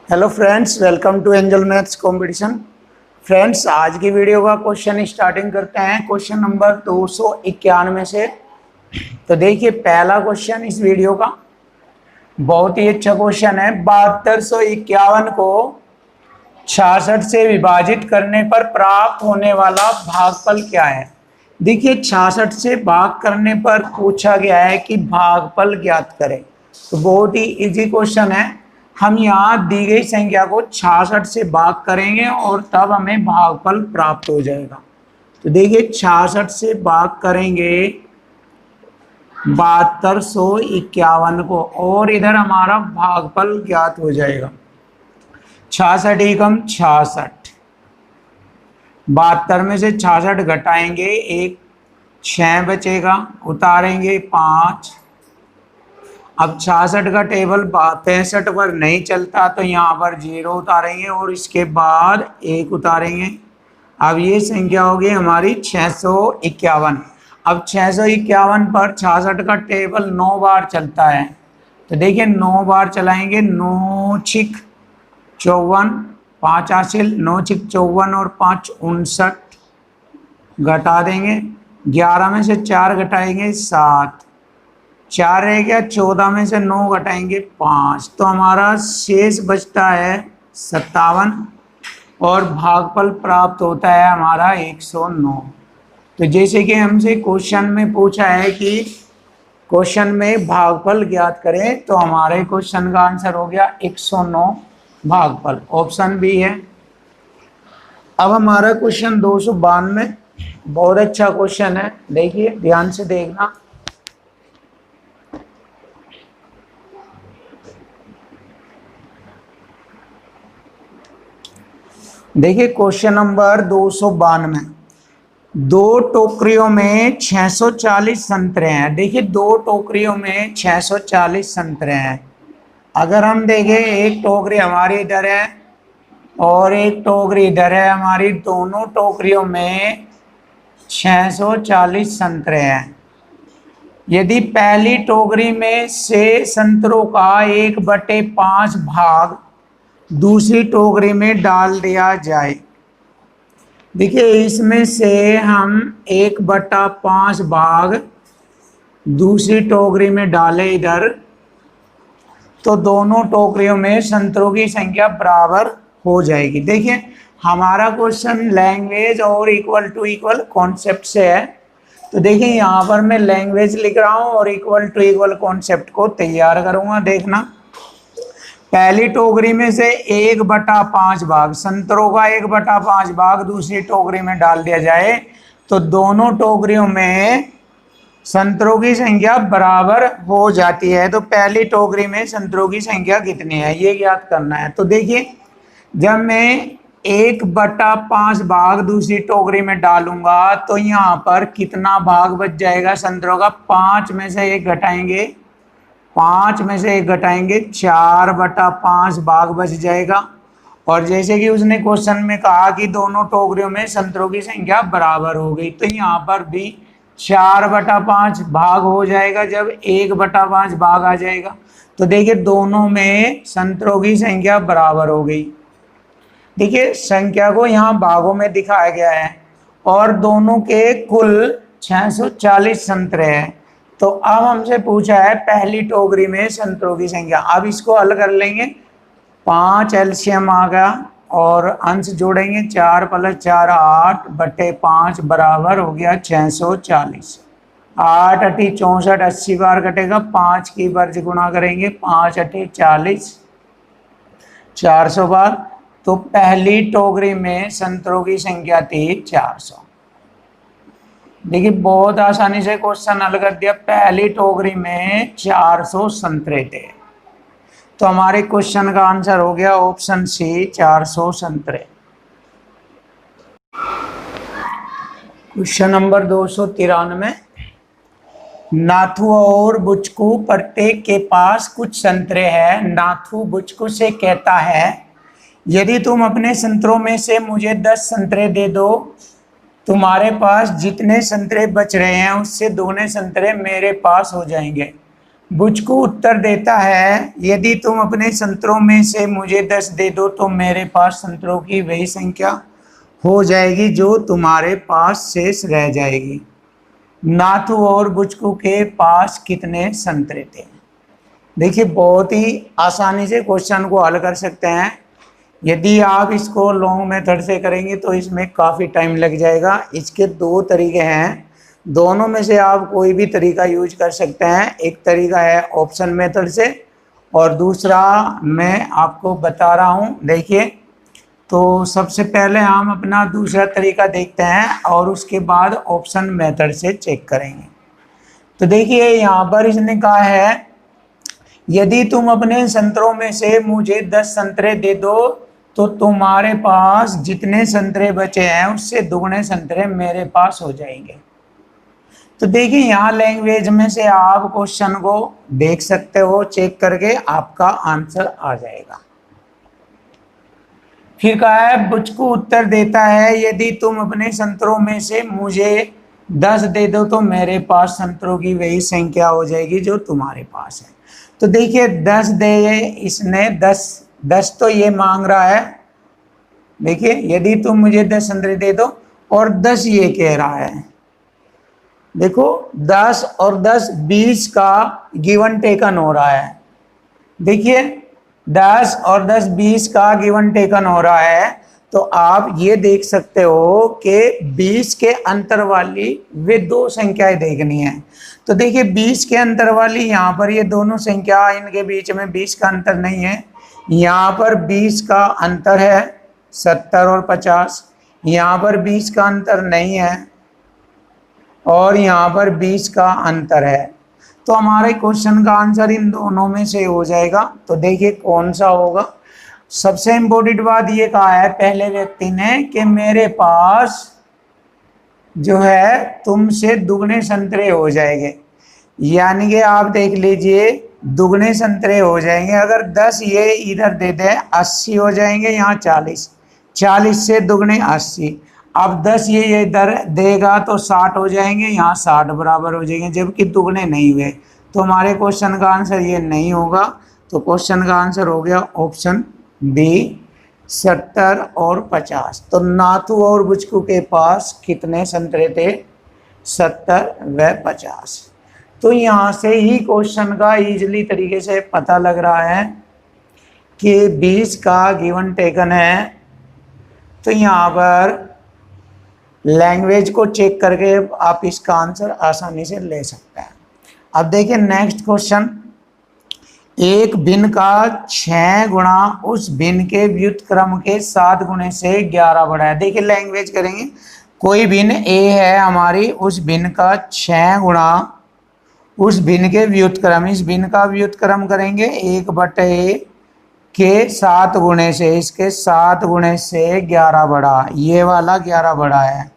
Hello friends, welcome to Angel Maths Competition. Friends, आज की video का क्वेश्चन स्टार्टिंग करते हैं क्वेश्चन नंबर 291 से। तो देखिए, पहला क्वेश्चन इस वीडियो का बहुत ही अच्छा क्वेश्चन है। 7251 को 66 से विभाजित करने पर प्राप्त होने वाला भागफल क्या है। देखिए, 66 से भाग करने पर पूछा गया है कि भागफल ज्ञात करें। तो बहुत ही इजी क्वेश्चन है। हम यहाँ दी गई संख्या को 66 से भाग करेंगे और तब हमें भागफल प्राप्त हो जाएगा। तो देखिए, 66 से भाग करेंगे 7251 को और इधर हमारा भागफल ज्ञात हो जाएगा। 66 एकम 66, 72 में से 66 घटाएंगे, एक 6 बचेगा, उतारेंगे 5। अब 66 का टेबल 65 पर नहीं चलता तो यहाँ पर 0 उतारेंगे और इसके बाद 1 उतारेंगे। अब ये संख्या होगी हमारी 651। अब 651 पर 66 का टेबल 9 बार चलता है। तो देखिए, 9 बार चलाएंगे, 9 छिक 54, 5 हासिल, 9 छिक 54 और 5 59, घटा देंगे। 11 में से 4 घटाएंगे 7, 4 रह गया। 14 में से 9 घटाएंगे 5, तो हमारा शेष बचता है 57 और भागफल प्राप्त होता है हमारा 109। तो जैसे कि हमसे क्वेश्चन में पूछा है कि क्वेश्चन में भागफल ज्ञात करें, तो हमारे क्वेश्चन का आंसर हो गया 109 भागफल, ऑप्शन बी है। अब हमारा क्वेश्चन 292 बहुत अच्छा क्वेश्चन है। देखिए, ध्यान से देखना। देखिए, क्वेश्चन नंबर 292, 2 टोकरियों में 640 संतरे हैं। देखिए, 2 टोकरियों में 640 संतरे हैं। अगर हम देखें, एक टोकरी हमारी इधर है और एक टोकरी इधर है हमारी, दोनों टोकरियों में 640 संतरे हैं। यदि पहली टोकरी में से संतरों का 1/5 भाग दूसरी टोकरी में डाल दिया जाए। देखिए, इसमें से हम 1/5 भाग दूसरी टोकरी में डालें इधर, तो दोनों टोकरियों में संतरों की संख्या बराबर हो जाएगी। देखिए, हमारा क्वेश्चन लैंग्वेज और इक्वल टू इक्वल कॉन्सेप्ट से है। तो देखिए, यहाँ पर मैं लैंग्वेज लिख रहा हूँ और इक्वल टू इक्वल कॉन्सेप्ट को तैयार करूँगा। देखना, पहली टोकरी में से 1/5 भाग संतरों का 1/5 भाग दूसरी टोकरी में डाल दिया जाए, तो दोनों टोकरियों में संतरों की संख्या बराबर हो जाती है। तो पहली टोकरी में संतरों की संख्या कितनी है, ये ज्ञात करना है। तो देखिए, जब मैं 1/5 भाग दूसरी टोकरी में डालूंगा तो यहाँ पर कितना भाग बच जाएगा संतरों का। 5 में से 1 घटाएंगे, 5 में से 1 घटाएंगे, 4/5 भाग बच जाएगा। और जैसे कि उसने क्वेश्चन में कहा कि दोनों टोकरियों में संतरों की संख्या बराबर हो गई, तो यहाँ पर भी 4/5 भाग हो जाएगा जब 1/5 भाग आ जाएगा। तो देखिए, दोनों में संतरों की संख्या बराबर हो गई। देखिए, संख्या को यहाँ भागों में दिखाया गया है और दोनों के कुल 640 संतरे हैं। तो अब हमसे पूछा है पहली टोकरी में संतरों की संख्या। अब इसको हल कर लेंगे, 5 एलसीएम आ गया और अंश जोड़ेंगे, 4 + 4 8/5 बराबर हो गया 640। 8 × 8 64, 80 बार कटेगा, 5 की वर्ज गुणा करेंगे, 5 × 8 40, 400 बार। तो पहली टोकरी में संतरों की संख्या थी 400। देखिए, बहुत आसानी से क्वेश्चन हल कर दिया। पहली टोकरी में 400 संतरे थे, तो हमारे क्वेश्चन का आंसर हो गया ऑप्शन सी, 400 संतरे। क्वेश्चन नंबर 293, नाथू और बुचकू प्रत्येक के पास कुछ संतरे हैं। नाथू बुचकू से कहता है, यदि तुम अपने संतरों में से मुझे 10 संतरे दे दो, तुम्हारे पास जितने संतरे बच रहे हैं उससे 2 संतरे मेरे पास हो जाएंगे। बुचकू उत्तर देता है, यदि तुम अपने संतरों में से मुझे 10 दे दो तो मेरे पास संतरों की वही संख्या हो जाएगी जो तुम्हारे पास शेष रह जाएगी। नाथू और बुचकू के पास कितने संतरे थे। देखिए बहुत ही आसानी से क्वेश्चन को हल कर सकते हैं। यदि आप इसको लॉन्ग मेथड से करेंगे तो इसमें काफ़ी टाइम लग जाएगा। इसके दो तरीके हैं, दोनों में से आप कोई भी तरीका यूज कर सकते हैं। एक तरीका है ऑप्शन मेथड से और दूसरा मैं आपको बता रहा हूँ। देखिए तो सबसे पहले हम अपना दूसरा तरीका देखते हैं और उसके बाद ऑप्शन मेथड से चेक करेंगे। तो देखिए यहाँ पर इसने कहा है, यदि तुम अपने संतरों में से मुझे 10 संतरे दे दो तो तुम्हारे पास जितने संतरे बचे हैं उससे दुगने संतरे मेरे पास हो जाएंगे। तो देखिए यहाँ लैंग्वेज में से आप क्वेश्चन को देख सकते हो, चेक करके आपका आंसर आ जाएगा। फिर कहा है, बुचकू उत्तर देता है, यदि तुम अपने संतरों में से मुझे 10 दे दो तो मेरे पास संतरों की वही संख्या हो जाएगी जो तुम्हारे पास है। तो देखिए 10 दे, इसने 10 तो ये मांग रहा है। देखिए यदि तुम मुझे 10 संतरे दे दो और 10 ये कह रहा है। देखो 10 और 10 20 का गिवन टेकन हो रहा है। देखिए 10 और 10 20 का गिवन टेकन हो रहा है। तो आप ये देख सकते हो कि 20 के अंतर वाली वे दो संख्याएं देखनी है। तो देखिए 20 के अंतर वाली यहाँ पर ये दोनों संख्या, इनके बीच में 20 का अंतर नहीं है। यहाँ पर 20 का अंतर है 70 और 50, यहाँ पर 20 का अंतर नहीं है और यहाँ पर 20 का अंतर है। तो हमारे क्वेश्चन का आंसर इन दोनों में से हो जाएगा। तो देखिए कौन सा होगा। सबसे इम्पोर्टेंट बात ये कहा है पहले व्यक्ति ने कि मेरे पास जो है तुमसे दुगने संतरे हो जाएंगे, यानी कि आप देख लीजिए दुगने संतरे हो जाएंगे। अगर 10 ये इधर दे दे 80 हो जाएंगे, यहाँ 40, 40 से दुगने 80। अब 10 ये इधर देगा तो 60 हो जाएंगे, यहाँ 60 बराबर हो जाएंगे, जबकि दुगने नहीं हुए। तो हमारे क्वेश्चन का आंसर ये नहीं होगा। तो क्वेश्चन का आंसर हो गया ऑप्शन बी 70 और 50। तो नाथू और बुचकू के पास कितने संतरे थे, 70 व 50। तो यहाँ से ही क्वेश्चन का इजीली तरीके से पता लग रहा है कि 20 का गिवन टेकन है। तो यहाँ पर लैंग्वेज को चेक करके आप इसका आंसर आसानी से ले सकते हैं। अब देखिए नेक्स्ट क्वेश्चन, एक भिन्न का 6 गुणा उस भिन्न के व्युत्क्रम के 7 गुणे से 11 बढ़ा है। देखिए लैंग्वेज करेंगे, कोई भिन्न ए है हमारी, उस भिन्न का 6 गुणा उस भिन्न के व्युत्क्रम, इस भिन्न का व्युत्क्रम करेंगे 1/a के 7 गुणे से, इसके 7 गुणे से 11 बढ़ा, ये वाला 11 बढ़ा है।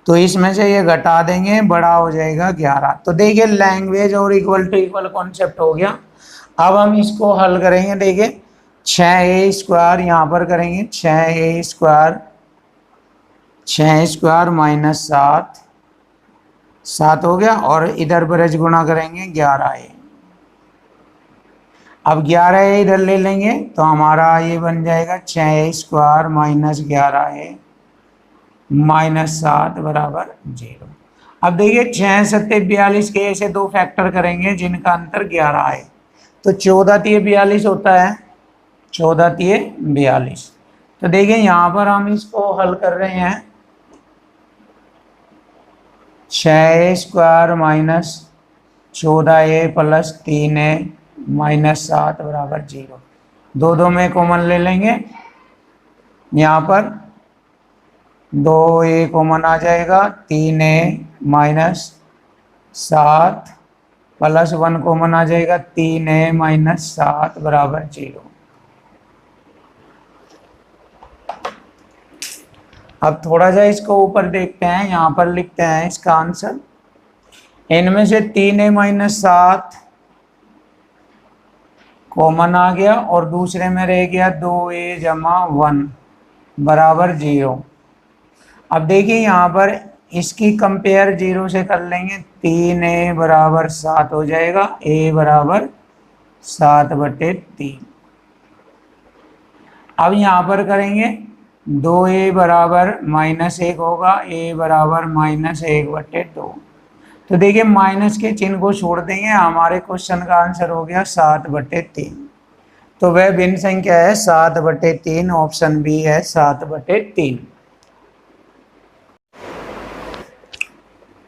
तो इसमें से ये घटा देंगे, बड़ा हो जाएगा 11। तो देखिए लैंग्वेज और इक्वल टू इक्वल कॉन्सेप्ट हो गया। अब हम इसको हल करेंगे। देखिए 6a² यहाँ पर करेंगे, 6a² माइनस 7 हो गया और इधर ब्रज गुणा करेंगे 11a। अब 11a इधर ले लेंगे तो हमारा ये बन जाएगा 6a² माइनस 11a माइनस 7 बराबर 0। अब देखिए 6 7 42 के ऐसे दो फैक्टर करेंगे जिनका अंतर 11 है। तो 14 3 42 होता है, 14 3 42। तो देखिए यहाँ पर हम इसको हल कर रहे हैं, 6a² minus 14a plus 3a minus 7 बराबर 0। दो में कॉमन ले लेंगे, यहाँ पर 2a कॉमन आ जाएगा, 3a माइनस 7 प्लस 1 कॉमन आ जाएगा, 3a माइनस 7 बराबर 0। अब थोड़ा सा इसको ऊपर देखते हैं, यहाँ पर लिखते हैं इसका आंसर। इनमें से 3a माइनस 7 कॉमन आ गया और दूसरे में रह गया 2a जमा 1 बराबर 0। अब देखिए यहाँ पर इसकी कंपेयर 0 से कर लेंगे, 3a बराबर 7 हो जाएगा, a बराबर 7/3। अब यहाँ पर करेंगे 2a बराबर -1 होगा, a बराबर -1/2। तो देखिए माइनस के चिन्ह को छोड़ देंगे, हमारे क्वेश्चन का आंसर हो गया 7/3। तो वह भिन्न संख्या है 7/3, ऑप्शन बी है 7/3।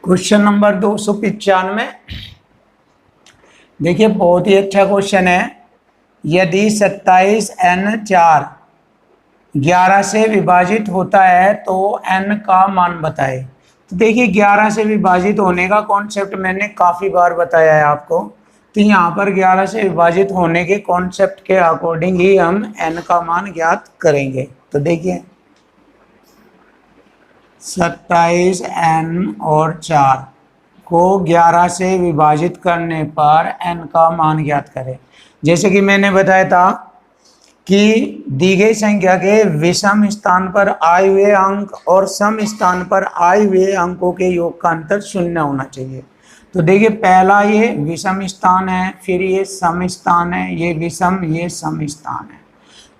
क्वेश्चन नंबर 295, देखिए बहुत ही अच्छा क्वेश्चन है। यदि 27n4 11 से विभाजित होता है तो n का मान बताए। तो देखिए 11 से विभाजित होने का कॉन्सेप्ट मैंने काफ़ी बार बताया है आपको। तो यहाँ पर 11 से विभाजित होने के कॉन्सेप्ट के अकॉर्डिंग ही हम n का मान ज्ञात करेंगे। तो देखिए 27n और 4 को 11 से विभाजित करने पर n का मान ज्ञात करें। जैसे कि मैंने बताया था कि दी गई संख्या के विषम स्थान पर आए हुए अंक और सम स्थान पर आए हुए अंकों के योग का अंतर 0 होना चाहिए। तो देखिए पहला ये विषम स्थान है, फिर ये सम स्थान है, ये विषम, ये सम स्थान है।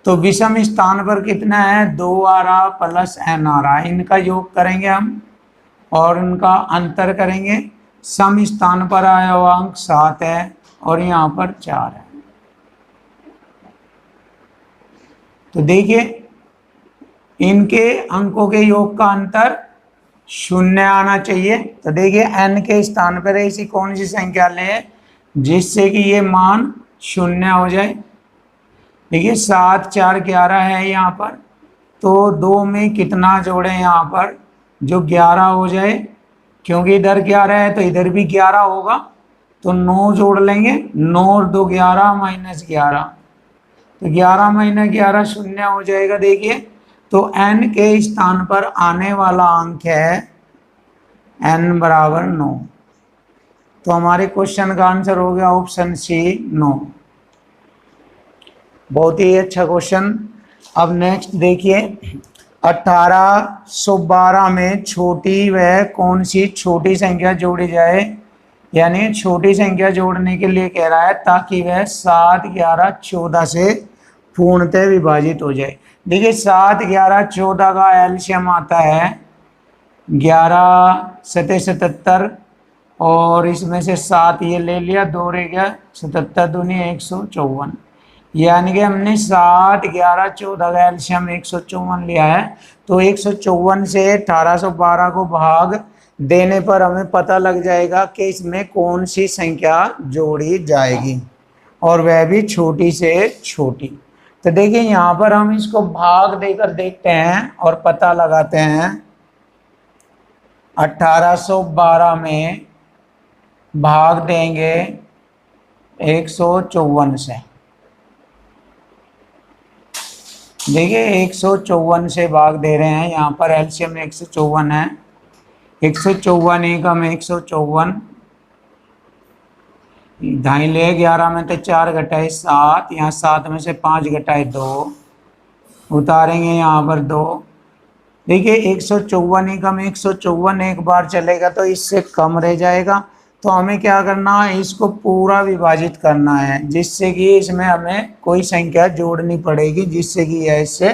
तो विषम स्थान पर कितना है, 2 आ रहा प्लस n आ रहा, इनका योग करेंगे हम और इनका अंतर करेंगे। सम स्थान पर आया हुआ अंक 7 है और यहाँ पर 4 है। तो देखिए इनके अंकों के योग का अंतर 0 आना चाहिए। तो देखिए n के स्थान पर ऐसी कौन सी संख्या लें जिससे कि ये मान 0 हो जाए। देखिए 7 4 11 है यहाँ पर, तो 2 में कितना जोड़े यहाँ पर जो 11 हो जाए, क्योंकि इधर 11 है तो इधर भी 11 होगा, तो 9 जोड़ लेंगे, 9 और 2 11 -11, तो 11 - 11 0 हो जाएगा। देखिए तो n के स्थान पर आने वाला अंक है n बराबर 9। तो हमारे क्वेश्चन का आंसर हो गया ऑप्शन सी 9। बहुत ही अच्छा क्वेश्चन। अब नेक्स्ट देखिए 1812 में छोटी वह कौन सी छोटी संख्या जोड़ी जाए, यानी छोटी संख्या जोड़ने के लिए कह रहा है ताकि वह 7 11 14 से पूर्णतः विभाजित हो जाए। देखिए 7 11 14 का एलसीएम आता है 11 7 77 और इसमें से 7 ये ले लिया, 2 रह गया, 77 दूनी 154, यानी कि हमने 7 11 14 का एलसीएम 154 लिया है। तो 154 से 1812 को भाग देने पर हमें पता लग जाएगा कि इसमें कौन सी संख्या जोड़ी जाएगी और वह भी छोटी से छोटी। तो देखिए यहाँ पर हम इसको भाग देकर देखते हैं और पता लगाते हैं। 1812 में भाग देंगे 154 से। देखिए 154 से भाग दे रहे हैं, यहाँ पर एलसीएम 154 है, 154 एकम 154, ढाई ले 11 में तो 4 घटाए 7, यहाँ 7 में से 5 घटाए 2, उतारेंगे यहाँ पर 2। देखिए 154 एकम 154 एक बार चलेगा तो इससे कम रह जाएगा। तो हमें क्या करना है, इसको पूरा विभाजित करना है जिससे कि इसमें हमें कोई संख्या जोड़नी पड़ेगी जिससे कि यह इससे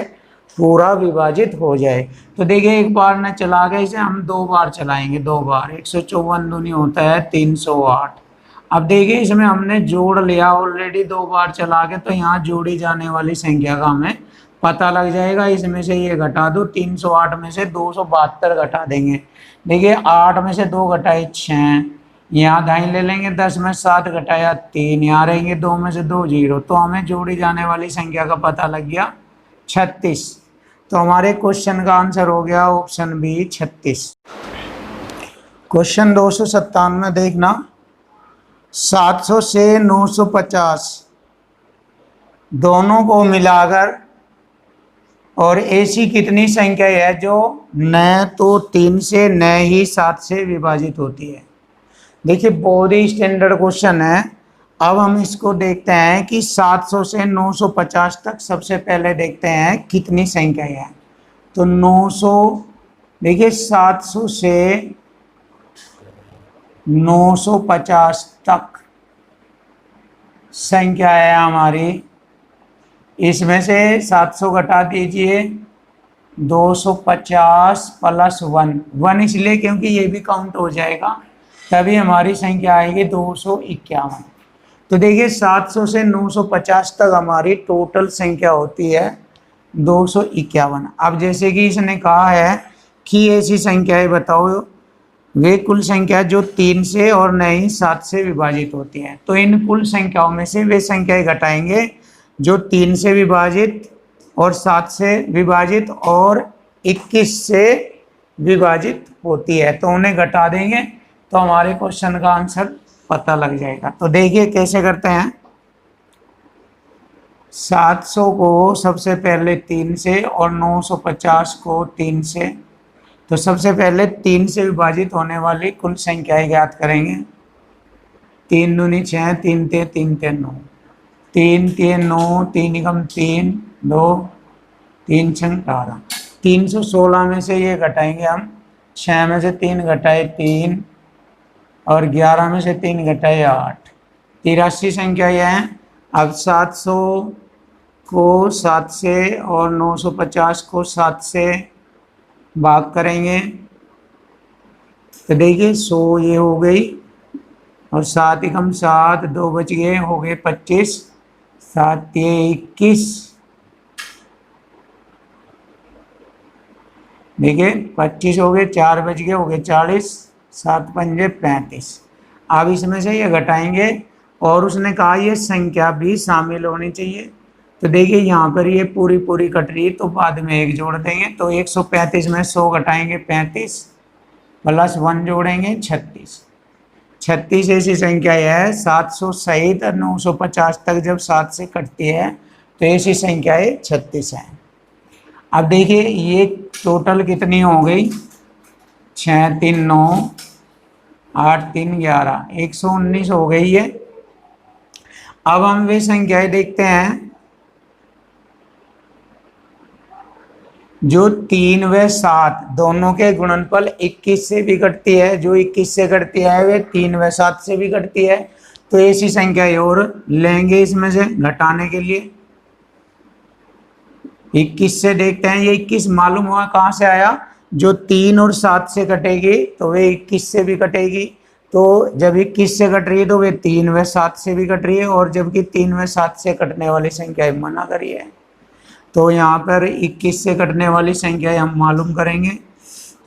पूरा विभाजित हो जाए। तो देखिए एक बार न चला गया, इसे हम 2 बार चलाएंगे, 2 बार। 154 दूनी होता है 308। अब देखिए इसमें हमने जोड़ लिया ऑलरेडी 2 बार चला के, तो यहाँ जोड़ी जाने वाली संख्या का हमें पता लग जाएगा। इसमें से ये घटा दो, 308 में से 272 घटा देंगे। देखिए 8 में से 2 घटाए 6, यहाँ दाई ले लेंगे, 10 में 7 घटाया 3, यहाँ रहेंगे 2 में से 2 0। तो हमें जोड़ी जाने वाली संख्या का पता लग गया 36। तो हमारे क्वेश्चन का आंसर हो गया ऑप्शन बी 36। क्वेश्चन 297 देखना, 700 से 950 दोनों को मिलाकर और ऐसी कितनी संख्या है जो न तो 3 से न ही 7 से विभाजित होती है। देखिए बहुत ही स्टैंडर्ड क्वेश्चन है। अब हम इसको देखते हैं कि 700 से 950 तक सबसे पहले देखते हैं कितनी संख्या है। तो 900 देखिए 700 से 950 तक संख्या है हमारी। इसमें से 700 घटा दीजिए, 250 प्लस 1 इसलिए क्योंकि ये भी काउंट हो जाएगा, तभी हमारी संख्या आएगी 251। तो देखिए 700 से 950 तक हमारी टोटल संख्या होती है 251। अब जैसे कि इसने कहा है कि ऐसी संख्याएं बताओ वे कुल संख्या जो 3 से और नहीं 7 से विभाजित होती हैं। तो इन कुल संख्याओं में से वे संख्याएं घटाएंगे जो 3 से विभाजित और 7 से विभाजित और 21 से विभाजित होती है, तो उन्हें घटा देंगे तो हमारे क्वेश्चन का आंसर पता लग जाएगा। तो देखिए कैसे करते हैं। 700 को सबसे पहले 3 से और 950 को 3 से, तो सबसे पहले 3 से विभाजित होने वाली कुल संख्याएं ज्ञात करेंगे। 3 दूनी 6, 3 ते 3 ते 9, 3 3 9, 3 एकम 3 2, 3 6 18। 316 में से ये घटाएंगे हम, 6 में से 3 घटाए 3 और 11 में से 3 घटाए 8, 83 संख्या यह है। अब 700 को 7 से और 950 को 7 से भाग करेंगे तो देखिए 100 ये हो गई और 7 एकम 7, 2 बच गए, हो गए 25, 7 ये 21, देखिए 25 हो गए, 4 बच गए, हो गए 40, 7 पंजे 35। अब इसमें से ये घटाएंगे और उसने कहा ये संख्या भी शामिल होनी चाहिए। तो देखिए यहाँ पर ये पूरी पूरी कट रही है तो बाद में 1 जोड़ देंगे। तो 135 में 100 घटाएंगे 35 प्लस 1 जोड़ेंगे 36। 36 ऐसी संख्या है 700 सहित 950 तक जब 7 से कटती है तो ऐसी संख्याएं 36 है। अब देखिए ये टोटल कितनी हो गई, 6 3 9, 8 3 11, 119 हो गई है। अब हम वे संख्याएं देखते हैं जो 3 व 7 दोनों के गुणनफल 21 से भी घटती है। जो 21 से घटती है वे 3 व 7 से भी घटती है। तो ऐसी संख्या और लेंगे इसमें से घटाने के लिए। 21 से देखते हैं, ये 21 मालूम हुआ कहाँ से आया, जो 3 और 7 से कटेगी तो वे 21 से भी कटेगी। तो जब 21 से कट रही है तो वे 3 व 7 से भी कट रही है, और जबकि 3 व 7 से कटने वाली संख्या मना करी है। तो यहाँ पर 21 से कटने वाली संख्या हम मालूम करेंगे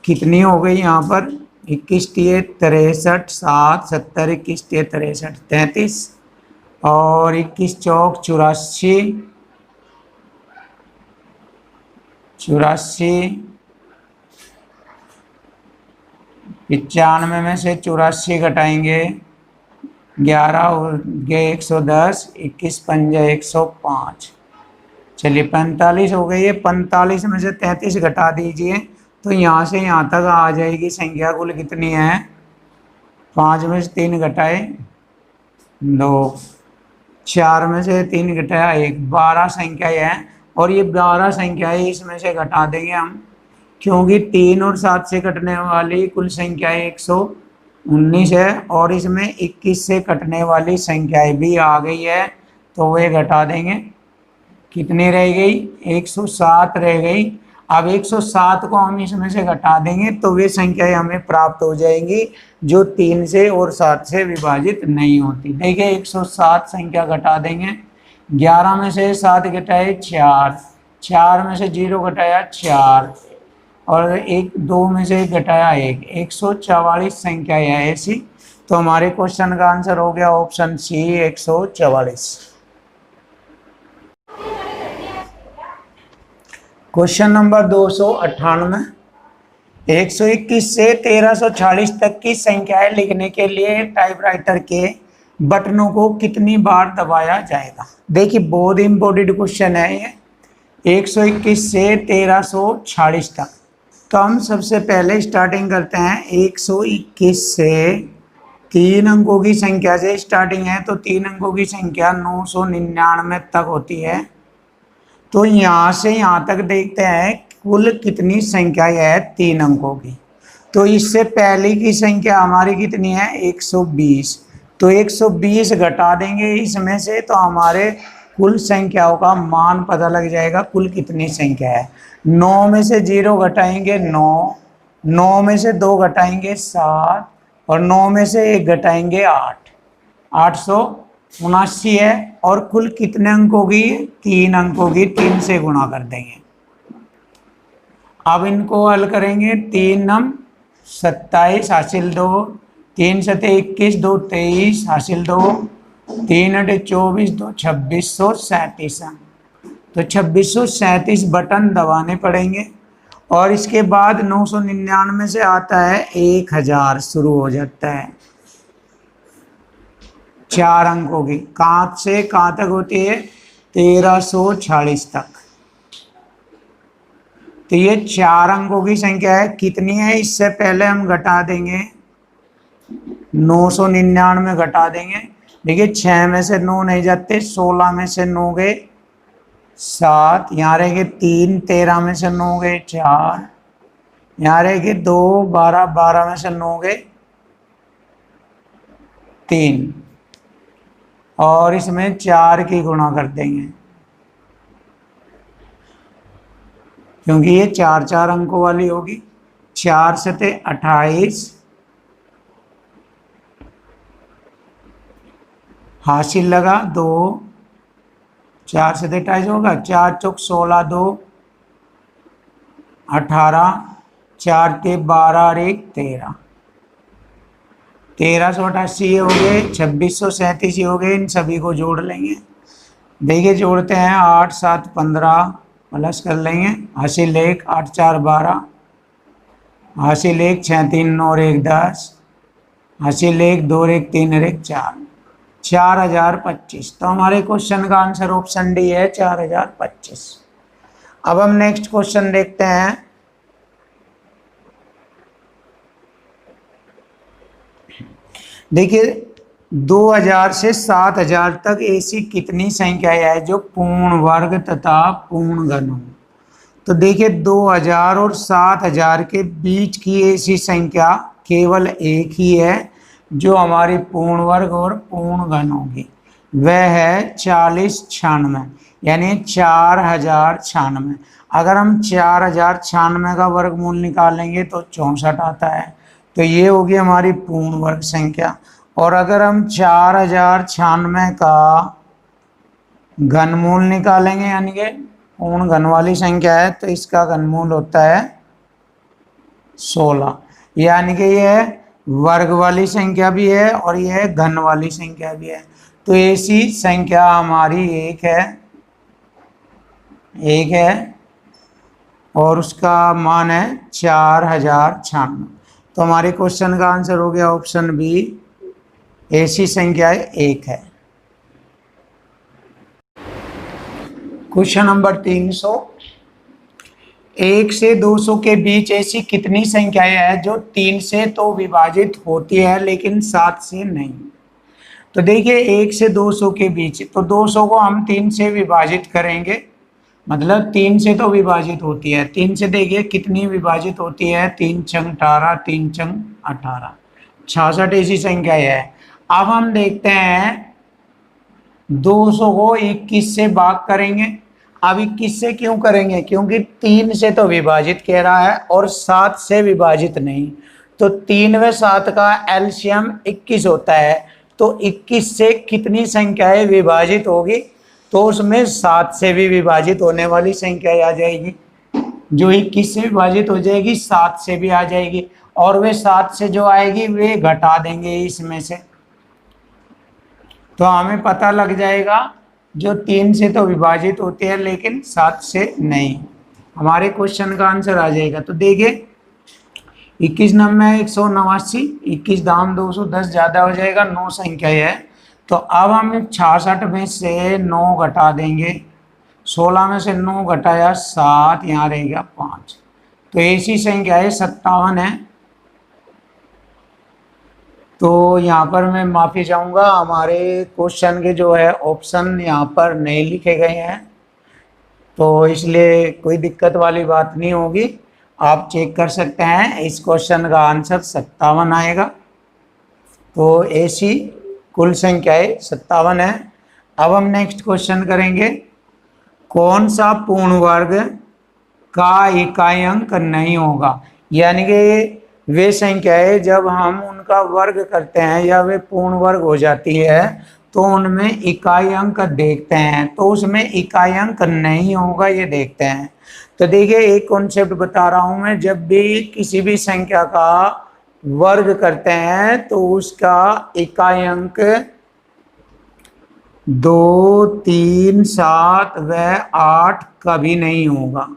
कितनी हो गई। यहाँ पर 21 × 63 7, 70 21 × 63 33 और 21 चौक 84 94, 95 में से 84 घटाएंगे 11 और 110, 21 पंजे 105, चलिए 45 हो गई है। 45 में से 33 घटा दीजिए तो यहाँ से यहाँ तक आ जाएगी संख्या कुल कितनी है, 5 में से 3 घटाए 2, 4 में से 3 घटाया 1, 12 संख्या है। और ये 12 संख्याएं इसमें से घटा देंगे हम, क्योंकि 3 और 7 से कटने वाली कुल संख्याएं 119 है और इसमें 21 से कटने वाली संख्याएं भी आ गई है, तो वे घटा देंगे। कितनी रह गई, 107 रह गई। अब 107 को हम इसमें से घटा देंगे तो वे संख्याएं हमें प्राप्त हो जाएंगी जो 3 से और 7 से विभाजित नहीं होती। देखिए 107 संख्या घटा देंगे, 11 में से 7 घटाए 4, 4 में से 0 घटाया 4 और 2 में से 1 घटाया 1, 144 संख्या है ऐसी। तो हमारे क्वेश्चन का आंसर हो गया ऑप्शन सी 144। क्वेश्चन नंबर 298, 121 से 1340 तक की संख्याएं लिखने के लिए टाइपराइटर के बटनों को कितनी बार दबाया जाएगा। देखिए बहुत इंपॉर्टेंट क्वेश्चन है ये, 121 से 1340 तक। तो हम सबसे पहले स्टार्टिंग करते हैं 121 से 3 अंकों की संख्या से स्टार्टिंग है, तो 3 अंकों की संख्या 999 तक होती है। तो यहाँ से यहाँ तक देखते हैं कुल कितनी संख्या है 3 अंकों की। तो इससे पहले की संख्या हमारी कितनी है 120, तो 120 घटा देंगे इसमें से तो हमारे कुल संख्याओं का मान पता लग जाएगा कुल कितनी संख्या है। 9 में से 0 घटाएंगे 9, 9 में से 2 घटाएंगे 7 और 9 में से 1 घटाएंगे 8, 879 है। और कुल कितने अंक होगी 3 अंक होगी, 3 से गुणा कर देंगे। अब इनको हल करेंगे, 3 नम 27 हासिल 2, 3 सते 21, 2 23 हासिल 2, 3 अटे 24, 2 2637 अंक। तो 2637 बटन दबाने पड़ेंगे और इसके बाद 999 से आता है 1000 शुरू हो जाता है। 4 अंक होगी, कहाँ से कहाँ तक होती है 1340 तक। तो ये 4 अंकों की संख्या है। कितनी है इससे पहले हम घटा देंगे 999 घटा देंगे। देखिए 6 में से 9 नहीं जाते, 16 में से 9 गए 7, यहाँ रहेंगे 3, 13 में से 9 गए 4, यहाँ रहेंगे 2, 12, 12 में से 9 गए 3 और इसमें 4 की गुणा कर देंगे क्योंकि ये 4 अंकों वाली होगी। 4 सते 28 हासिल लगा 2, 4 सते 28 होगा, 4 चौक 16, 2 18, 4 के 12 और 1 13, 1388 ये हो गए, 2637 ये हो गए। इन सभी को जोड़ लेंगे। देखिए जोड़ते हैं, 8 7 15 प्लस कर लेंगे, हासिल 1, 8 4 12, हासिल 1, 6 3 9 और 1 10, हासिल 1 2 और 1 3 और 1 4, 4025। तो हमारे क्वेश्चन का आंसर ऑप्शन डी है 4025। अब हम नेक्स्ट क्वेश्चन देखते हैं। देखिए 2000 से 7000 तक ऐसी कितनी संख्याएं है जो पूर्ण वर्ग तथा पूर्ण घन हो। तो देखिए 2000 और 7000 के बीच की ऐसी संख्या केवल एक ही है जो हमारी पूर्ण वर्ग और पूर्ण घन होगी, वह है 4096, यानी 4096। अगर हम 4096 का वर्गमूल निकालेंगे तो 64 आता है, तो ये होगी हमारी पूर्ण वर्ग संख्या। और अगर हम 4096 का घनमूल निकालेंगे यानी कि पूर्ण घन वाली संख्या है तो इसका घनमूल होता है 16, यानी कि यह वर्ग वाली संख्या भी है और यह घन वाली संख्या भी है। तो ऐसी संख्या हमारी एक है और उसका मान है 4096। तो हमारे क्वेश्चन का आंसर हो गया ऑप्शन बी, ऐसी संख्या एक है। क्वेश्चन नंबर 300, 1 से 200 के बीच ऐसी कितनी संख्याएं हैं जो 3 से तो विभाजित होती है लेकिन 7 से नहीं। तो देखिए 1 से 200 के बीच, तो 200 को हम 3 से विभाजित करेंगे, मतलब 3 से तो विभाजित होती है। 3 से देखिए कितनी विभाजित होती है, 3 छंग 18, 3 छंग 18, 66 ऐसी संख्या है। अब हम देखते हैं 200 को 21 से भाग करेंगे। अब 21 से क्यों करेंगे, क्योंकि 3 से तो विभाजित कह रहा है और 7 से विभाजित नहीं। तो 3 व 7 का एलसीएम 21 होता है, तो 21 से कितनी संख्याएं विभाजित होगी, तो उसमें 7 से भी विभाजित होने वाली संख्या आ जाएगी। जो 21 से विभाजित हो जाएगी 7 से भी आ जाएगी, और वे 7 से जो आएगी वे घटा देंगे इसमें से। तो हमें पता लग जाएगा जो 3 से तो विभाजित होते हैं लेकिन 7 से नहीं। हमारे क्वेश्चन का आंसर आ जाएगा। तो देखिए 21 नंबर 189, 21 दाम 210 ज़्यादा हो जाएगा, 9 संख्या है। तो अब हम 66 में से 9 घटा देंगे, 16 में से 9 घटाया 7, यहाँ रहेगा 5। तो ऐसी संख्या है 57 है। तो यहाँ पर मैं माफ़ी चाहूँगा, हमारे क्वेश्चन के जो है ऑप्शन यहाँ पर नहीं लिखे गए हैं, तो इसलिए कोई दिक्कत वाली बात नहीं होगी। आप चेक कर सकते हैं, इस क्वेश्चन का आंसर 57 आएगा। तो ऐसी कुल संख्याएं 57 है। अब हम नेक्स्ट क्वेश्चन करेंगे, कौन सा पूर्ण वर्ग का इकाई अंक नहीं होगा। यानी कि वे संख्याएं जब हम उनका वर्ग करते हैं या वे पूर्ण वर्ग हो जाती है तो उनमें इकाई अंक देखते हैं, तो उसमें इकाई अंक नहीं होगा ये देखते हैं। तो देखिए एक कॉन्सेप्ट बता रहा हूं मैं, जब भी किसी भी संख्या का वर्ग करते हैं तो उसका इकाई अंक 2, 3, 7 व 8 कभी नहीं होगा।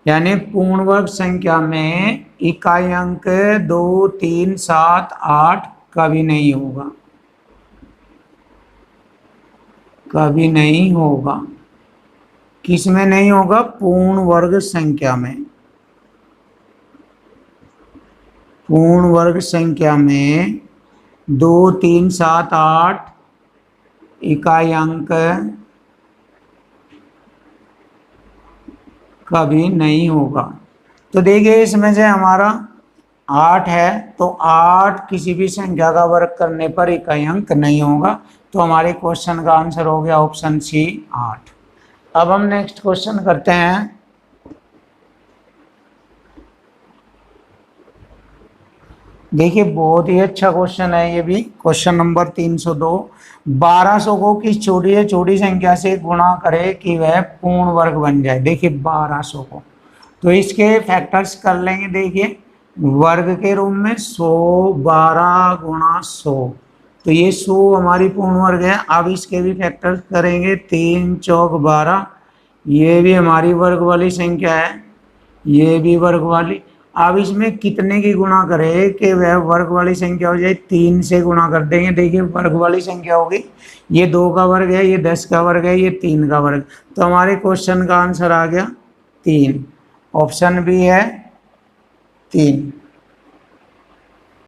यानी पूर्ण वर्ग संख्या में इकाई अंक 2, 3, 7, 8 कभी नहीं होगा, कभी नहीं होगा। किस में नहीं होगा? पूर्ण वर्ग संख्या में। पूर्ण वर्ग संख्या में 2, 3, 7, 8 इकाई अंक कभी नहीं होगा। तो देखिए इसमें से हमारा 8 है, तो 8 किसी भी संख्या का वर्ग करने पर इकाई अंक नहीं होगा। तो हमारे क्वेश्चन का आंसर हो गया ऑप्शन सी 8। अब हम नेक्स्ट क्वेश्चन करते हैं। देखिए बहुत ही अच्छा क्वेश्चन है ये भी, क्वेश्चन नंबर 302। 1200 को किस छोटी से छोटी संख्या से गुणा करे कि वह पूर्ण वर्ग बन जाए। देखिए 1200 को, तो इसके फैक्टर्स कर लेंगे। देखिए वर्ग के रूप में 100, 12 गुणा 100, तो ये 100 हमारी पूर्ण वर्ग है। अब इसके भी फैक्टर्स करेंगे, 3 चौक 12, ये भी हमारी वर्ग वाली संख्या है, ये भी वर्ग वाली। अब इसमें कितने की गुणा करें कि वह वर्ग वाली संख्या हो जाए? 3 से गुणा कर देंगे। देखिए वर्ग वाली संख्या होगी, ये 2 का वर्ग है, ये 10 का वर्ग है, ये 3 का वर्ग। तो हमारे क्वेश्चन का आंसर आ गया 3। ऑप्शन बी है 3।